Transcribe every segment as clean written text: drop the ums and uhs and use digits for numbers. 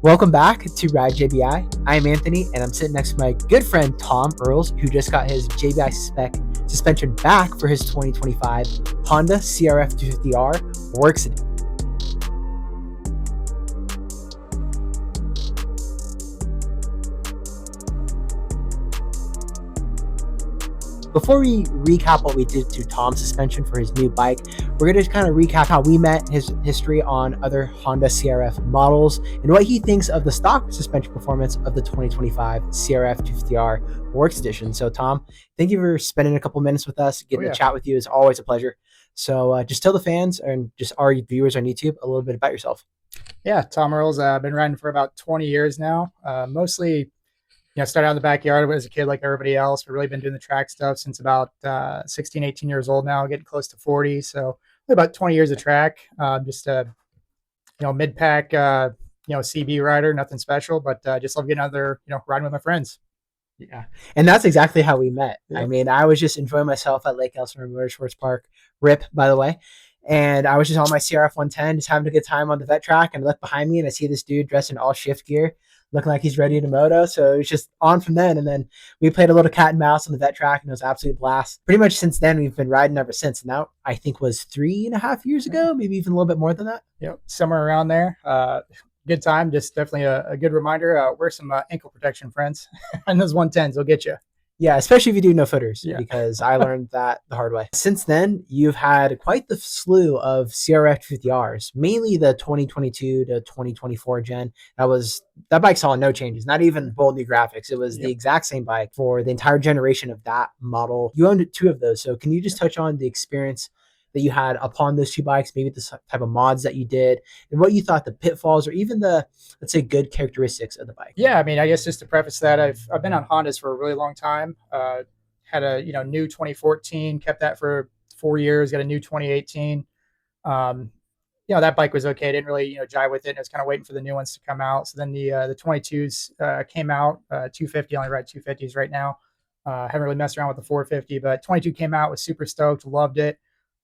Welcome back to Ride JBI. I'm Anthony, and I'm sitting next to my good friend Tom Earls, who just got his JBI spec suspension back for his 2025 Honda CRF250R Works Edition. Before we recap what we did to Tom's suspension for his new bike, we're going to kind of recap how we met, his history on other Honda CRF models, and what he thinks of the stock suspension performance of the 2025 CRF 250R Works Edition. So, Tom, thank you for spending a couple minutes with us. Getting to chat with you is always a pleasure. So, just tell the fans and just our viewers on YouTube a little bit about yourself. Yeah, Tom Earls. I've been riding for about 20 years now. Mostly, started out in the backyard as a kid like everybody else. We've really been doing the track stuff since about 16, 18 years old now, getting close to 40. So about 20 years of track. Just a, mid-pack, CB rider, nothing special, but just love getting out there, riding with my friends. Yeah. And that's exactly how we met. Yeah. I mean, I was just enjoying myself at Lake Elsinore Motorsports Park, RIP, by the way. And I was just on my CRF 110, just having a good time on the vet track. And I look behind me and I see this dude dressed in all shift gear, looking like he's ready to moto. So it was just on from then. And then we played a little cat and mouse on the vet track, and it was an absolute blast. Pretty much since then, we've been riding ever since. And that, I think, was 3.5 years ago, maybe even a little bit more than that. Yep, somewhere around there. Good time. Just definitely a good reminder. Wear some ankle protection, friends. And those 110s will get you. Yeah, especially if you do no footers, because I learned that the hard way. Since then, you've had quite the slew of CRF250Rs, mainly the 2022 to 2024 gen. That bike saw no changes, not even bold new graphics. It was the exact same bike for the entire generation of that model. You owned 2 of those, so can you just touch on the experience that you had upon those 2 bikes, maybe the type of mods that you did, and what you thought the pitfalls or even the, let's say, good characteristics of the bike? Yeah, I mean, I guess just to preface that, I've been on Hondas for a really long time. Had a new 2014, kept that for 4 years, got a new 2018. That bike was okay. Didn't really jive with it. And I was kind of waiting for the new ones to come out. So then the 22s came out. 250, I only ride 250s right now. Haven't really messed around with the 450, but 22 came out. Was super stoked, loved it.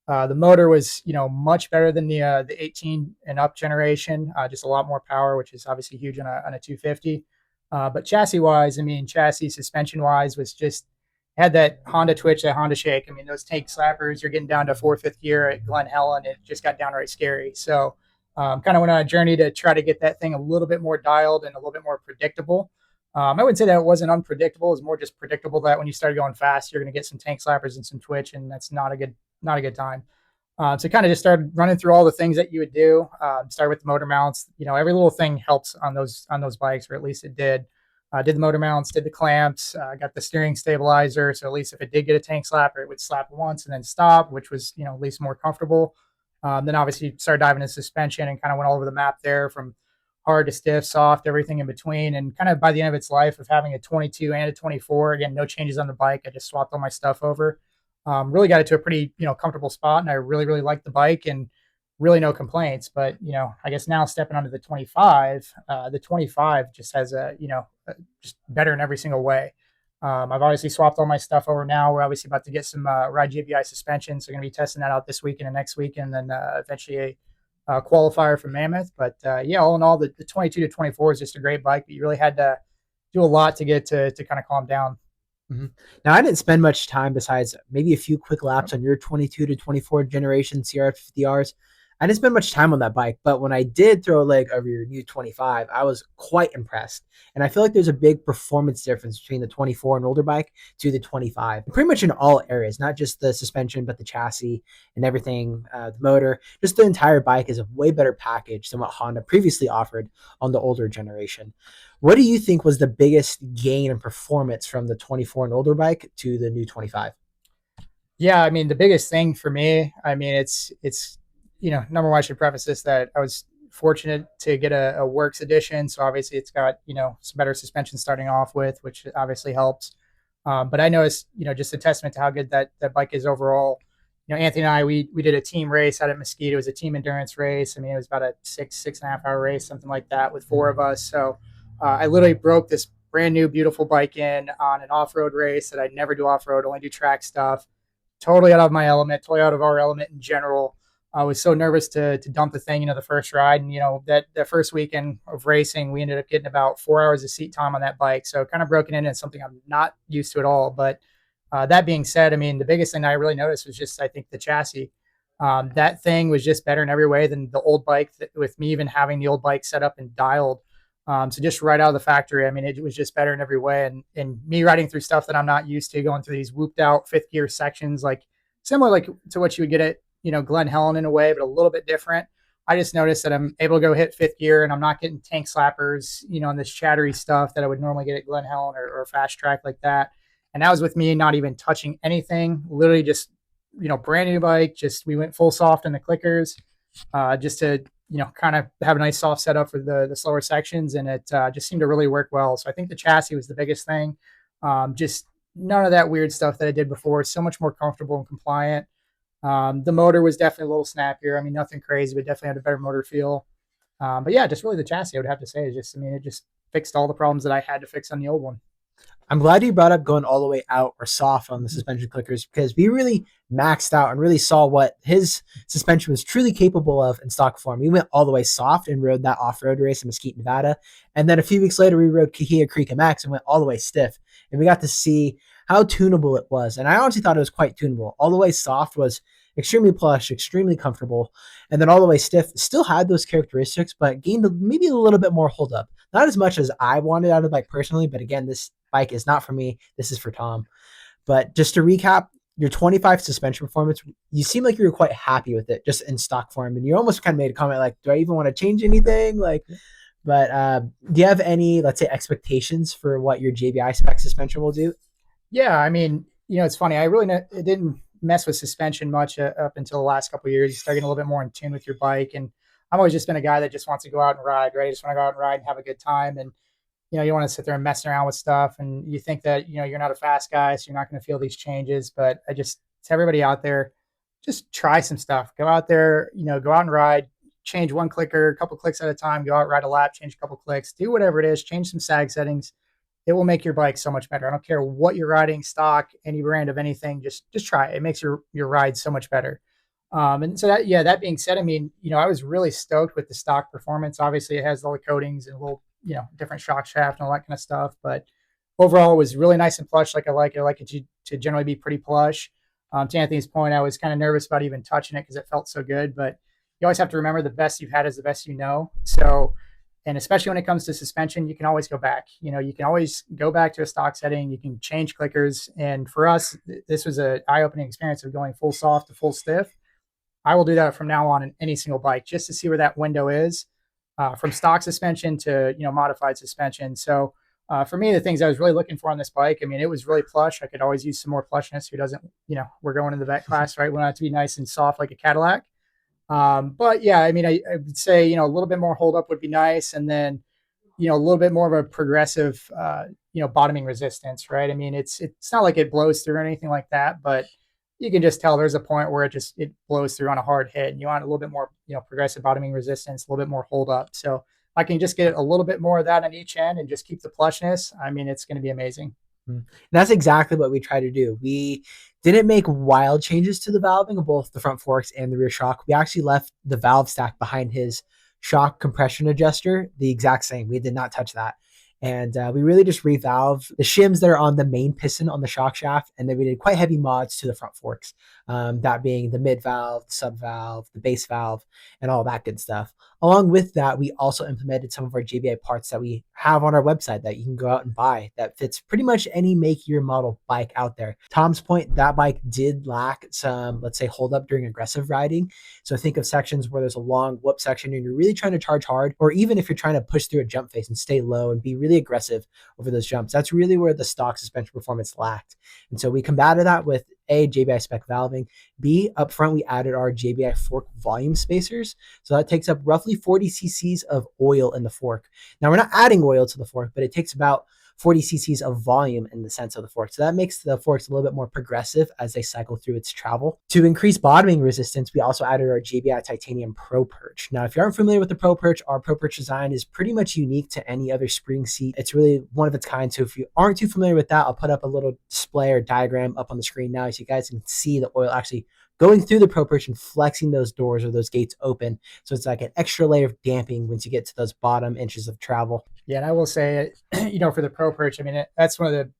The motor was, much better than the 18 and up generation, just a lot more power, which is obviously huge on a 250. But chassis-wise, chassis suspension-wise was just had that Honda twitch, that Honda shake. I mean, those tank slappers, you're getting down to 4th, 5th gear at Glen Helen. It just got downright scary. So kind of went on a journey to try to get that thing a little bit more dialed and a little bit more predictable. I wouldn't say that it wasn't unpredictable. It was more just predictable that when you started going fast, you're going to get some tank slappers and some twitch, and that's not a good time. So kind of just started running through all the things that you would do. Started with the motor mounts. Every little thing helps on those bikes, or at least it did. Did the motor mounts, did the clamps, got the steering stabilizer. So at least if it did get a tank slapper, it would slap once and then stop, which was at least more comfortable. Then obviously started diving into suspension and kind of went all over the map there, from hard to stiff, soft, everything in between. And kind of by the end of its life, of having a 22 and a 24, again, no changes on the bike. I just swapped all my stuff over. Really got it to a pretty, comfortable spot, and I really, really liked the bike, and really no complaints. But, I guess now stepping onto the 25 just has just better in every single way. I've obviously swapped all my stuff over now. We're obviously about to get some Ride JBI suspension, so we're going to be testing that out this weekend and next weekend, and then eventually a qualifier for Mammoth. But all in all, the 22 to 24 is just a great bike, but you really had to do a lot to get to kind of calm down. Mm-hmm. Now, I didn't spend much time besides maybe a few quick laps on your 22 to 24 generation CRF50Rs. I didn't spend much time on that bike, but when I did throw a leg over your new 25, I was quite impressed. And I feel like there's a big performance difference between the 24 and older bike to the 25, pretty much in all areas, not just the suspension, but the chassis and everything, the motor. Just the entire bike is a way better package than what Honda previously offered on the older generation. What do you think was the biggest gain in performance from the 24 and older bike to the new 25? Yeah, the biggest thing for me, it's number one, I should preface this that I was fortunate to get a Works edition. So obviously it's got, some better suspension starting off with, which obviously helps. But I noticed, just a testament to how good that bike is overall. Anthony and I, we did a team race out at Mesquite. It was a team endurance race. It was about a 6.5 hour race, something like that, with 4 of us. So I literally broke this brand new, beautiful bike in on an off-road race that I'd never do off-road, only do track stuff. Totally out of my element, totally out of our element in general. I was so nervous to dump the thing, the first ride. And, that first weekend of racing, we ended up getting about 4 hours of seat time on that bike. So kind of broken in and something I'm not used to at all. But that being said, I mean, the biggest thing I really noticed was just, I think, the chassis. That thing was just better in every way than the old bike, with me even having the old bike set up and dialed. So just right out of the factory, I mean, it was just better in every way. And me riding through stuff that I'm not used to, going through these whooped out fifth gear sections, like similar like to what you would get at, Glen Helen in a way, but a little bit different. I just noticed that I'm able to go hit fifth gear and I'm not getting tank slappers, and this chattery stuff that I would normally get at Glen Helen or Fast Track like that. And that was with me not even touching anything, literally just, brand new bike. Just we went full soft in the clickers, just to, kind of have a nice soft setup for the slower sections. And it just seemed to really work well. So I think the chassis was the biggest thing. Just none of that weird stuff that I did before. So much more comfortable and compliant. The motor was definitely a little snappier. I mean, nothing crazy, but definitely had a better motor feel. But yeah, just really the chassis, I would have to say, is just, I mean, it just fixed all the problems that I had to fix on the old one. I'm glad you brought up going all the way out or soft on the suspension clickers because we really maxed out and really saw what his suspension was truly capable of in stock form. We went all the way soft and rode that off-road race in Mesquite, Nevada. And then a few weeks later, we rode Cahuilla Creek MX and went all the way stiff. And we got to see how tunable it was. And I honestly thought it was quite tunable. All the way soft was extremely plush, extremely comfortable. And then all the way stiff still had those characteristics, but gained maybe a little bit more hold up. Not as much as I wanted out of the bike personally, but again, this bike is not for me. This is for Tom. But just to recap, your 25 suspension performance, you seem like you were quite happy with it just in stock form. And you almost kind of made a comment like, do I even want to change anything? Like, but do you have any, let's say, expectations for what your JBI spec suspension will do? Yeah, I mean, it's funny. I really it didn't mess with suspension much up until the last couple of years. You start getting a little bit more in tune with your bike, and I've always just been a guy that just wants to go out and ride. Right, I just want to go out and ride and have a good time. And you don't want to sit there and messing around with stuff. And you think that you're not a fast guy, so you're not going to feel these changes. But I just to everybody out there, just try some stuff. Go out there, go out and ride. Change one clicker, a couple clicks at a time. Go out, ride a lap, change a couple clicks. Do whatever it is. Change some sag settings. It will make your bike so much better. I don't care what you're riding, stock, any brand of anything. Just try it. It makes your ride so much better. And so that being said, I mean, I was really stoked with the stock performance. Obviously, it has all the coatings and a little, different shock shaft and all that kind of stuff. But overall, it was really nice and plush. Like I like it. I like it to generally be pretty plush. To Anthony's point, I was kind of nervous about even touching it because it felt so good. But you always have to remember the best you've had is the best you know. So, and especially when it comes to suspension, you can always go back. You can always go back to a stock setting. You can change clickers. And for us, this was an eye-opening experience of going full soft to full stiff. I will do that from now on in any single bike just to see where that window is, from stock suspension to modified suspension. So for me, the things I was really looking for on this bike, I mean, it was really plush. I could always use some more plushness. Who doesn't? We're going in the vet class, right? We want it to be nice and soft like a Cadillac. But yeah, I mean, I would say, a little bit more hold up would be nice. And then, a little bit more of a progressive, bottoming resistance, right? I mean, it's not like it blows through or anything like that, but you can just tell there's a point where it blows through on a hard hit and you want a little bit more, progressive bottoming resistance, a little bit more hold up. So I can just get a little bit more of that on each end and just keep the plushness. I mean, it's going to be amazing. And that's exactly what we try to do. We didn't make wild changes to the valving of both the front forks and the rear shock. We actually left the valve stack behind his shock compression adjuster the exact same. We did not touch that. And we really just revalve the shims that are on the main piston on the shock shaft. And then we did quite heavy mods to the front forks, that being the mid valve, the sub valve, the base valve, and all that good stuff. Along with that, we also implemented some of our JBI parts that we have on our website that you can go out and buy that fits pretty much any make, year, model bike out there. Tom's point, that bike did lack some, let's say, hold up during aggressive riding. So think of sections where there's a long whoop section and you're really trying to charge hard, or even if you're trying to push through a jump face and stay low and be really aggressive over those jumps. That's really where the stock suspension performance lacked. And so we combated that with A, JBI spec valving. B, up front, we added our JBI fork volume spacers. So that takes up roughly 40 cc's of oil in the fork. Now, we're not adding oil to the fork, but it takes about 40 cc's of volume in the sense of the fork. So that makes the forks a little bit more progressive as they cycle through its travel. To increase bottoming resistance, we also added our JBI Titanium Pro Perch. Now, if you aren't familiar with the Pro Perch, our Pro Perch design is pretty much unique to any other spring seat. It's really one of its kind. So if you aren't too familiar with that, I'll put up a little display or diagram up on the screen now so you guys can see the oil actually going through the Pro Perch and flexing those doors or those gates open. So it's like an extra layer of damping once you get to those bottom inches of travel. Yeah, and I will say, for the Pro Perch, I mean, that's one of the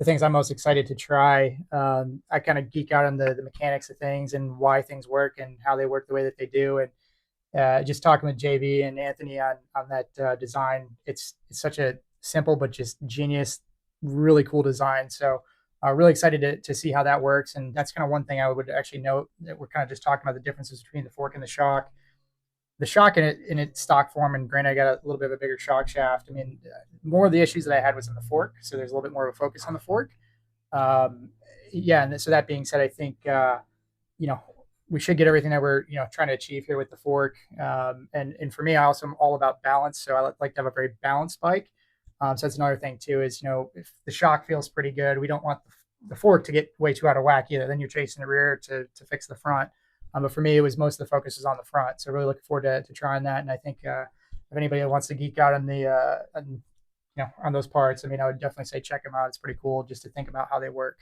things I'm most excited to try. I kind of geek out on the mechanics of things and why things work and how they work the way that they do. And just talking with JB and Anthony on that design, it's such a simple but just genius, really cool design. So really excited to see how that works. And that's kind of one thing I would actually note, that we're kind of just talking about the differences between the fork and the shock. The shock in its stock form, and granted, I got a little bit of a bigger shock shaft. I mean, more of the issues that I had was in the fork, so there's a little bit more of a focus on the fork. Um, yeah, and so that being said, I think you know we should get everything that we're trying to achieve here with the fork. And for me, I also am all about balance, so I like to have a very balanced bike. So that's another thing too, is if the shock feels pretty good, we don't want the fork to get way too out of whack either. Then you're chasing the rear to fix the front. But for me, it was most of the focus was on the front. So really looking forward to trying that. And I think if anybody wants to geek out on on those parts, I mean, I would definitely say check them out. It's pretty cool just to think about how they work.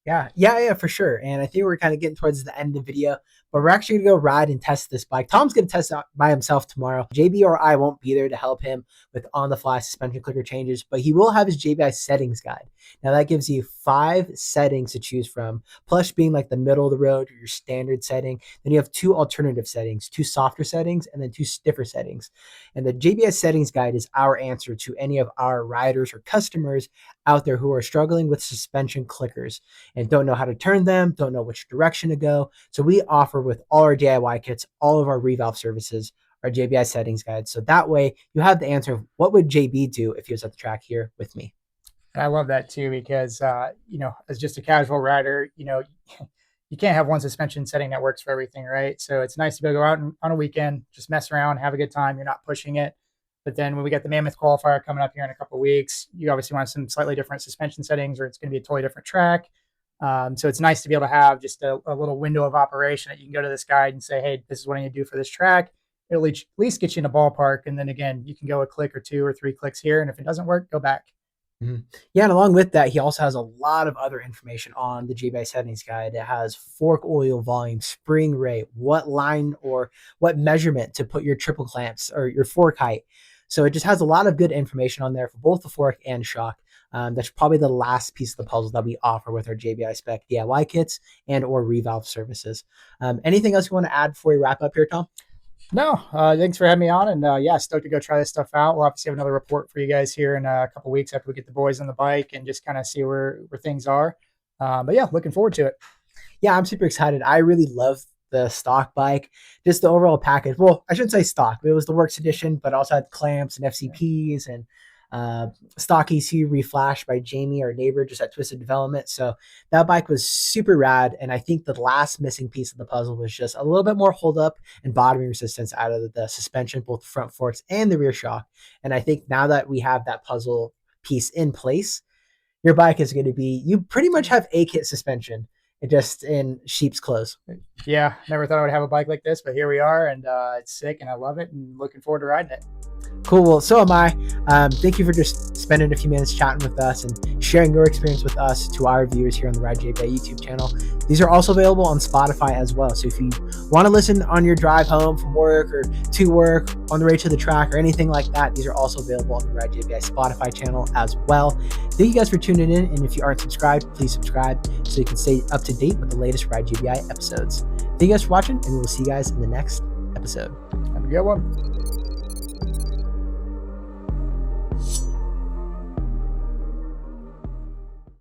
Yeah, for sure. And I think we're kind of getting towards the end of the video, but we're actually gonna go ride and test this bike. Tom's gonna test it out by himself tomorrow. JB or I won't be there to help him with on-the-fly suspension clicker changes, but he will have his JBI settings guide. Now that gives you 5 settings to choose from, plus being like the middle of the road or your standard setting. Then you have 2 alternative settings, 2 softer settings, and then 2 stiffer settings. And the JBI settings guide is our answer to any of our riders or customers out there who are struggling with suspension clickers and don't know how to turn them, don't know which direction to go. So we offer with all our DIY kits, all of our revalve services, our JBI settings guide. So that way you have the answer of what would JB do if he was at the track here with me. And I love that too, because as just a casual rider, you can't have one suspension setting that works for everything, right? So it's nice to be able to go out on a weekend, just mess around, have a good time. You're not pushing it. But then when we get the Mammoth qualifier coming up here in a couple of weeks, you obviously want some slightly different suspension settings, or it's going to be a totally different track. So it's nice to be able to have just a little window of operation that you can go to this guide and say, hey, this is what I need to do for this track. It'll at least get you in a ballpark. And then again, you can go a click or 2 or 3 clicks here. And if it doesn't work, go back. Mm-hmm. Yeah, and along with that, he also has a lot of other information on the JBI settings guide. It has fork oil volume, spring rate, what line or what measurement to put your triple clamps or your fork height. So it just has a lot of good information on there for both the fork and shock. That's probably the last piece of the puzzle that we offer with our JBI spec DIY kits and or revalve services. Anything else you want to add before we wrap up here, Tom? No, thanks for having me on. And yeah, stoked to go try this stuff out. We'll obviously have another report for you guys here in a couple of weeks after we get the boys on the bike and just kind of see where things are. But yeah, looking forward to it. Yeah, I'm super excited. I really love the stock bike, just the overall package. Well, I shouldn't say stock, but it was the works edition, but also had clamps and FCPs and stock ECU reflashed by Jamie, our neighbor, just at Twisted Development. So that bike was super rad. And I think the last missing piece of the puzzle was just a little bit more hold up and bottoming resistance out of the suspension, both the front forks and the rear shock. And I think now that we have that puzzle piece in place, your bike is going to be, you pretty much have a kit suspension. It just in sheep's clothes. Yeah, never thought I would have a bike like this, but here we are, and it's sick, and I love it, and looking forward to riding it. Cool. Well, so am I. Thank you for just spending a few minutes chatting with us and sharing your experience with us to our viewers here on the Ride JBI YouTube channel. These are also available on Spotify as well. So if you want to listen on your drive home from work or to work, on the way to the track or anything like that, these are also available on the Ride JBI Spotify channel as well. Thank you guys for tuning in. And if you aren't subscribed, please subscribe so you can stay up to date with the latest Ride JBI episodes. Thank you guys for watching, and we will see you guys in the next episode. Have a good one.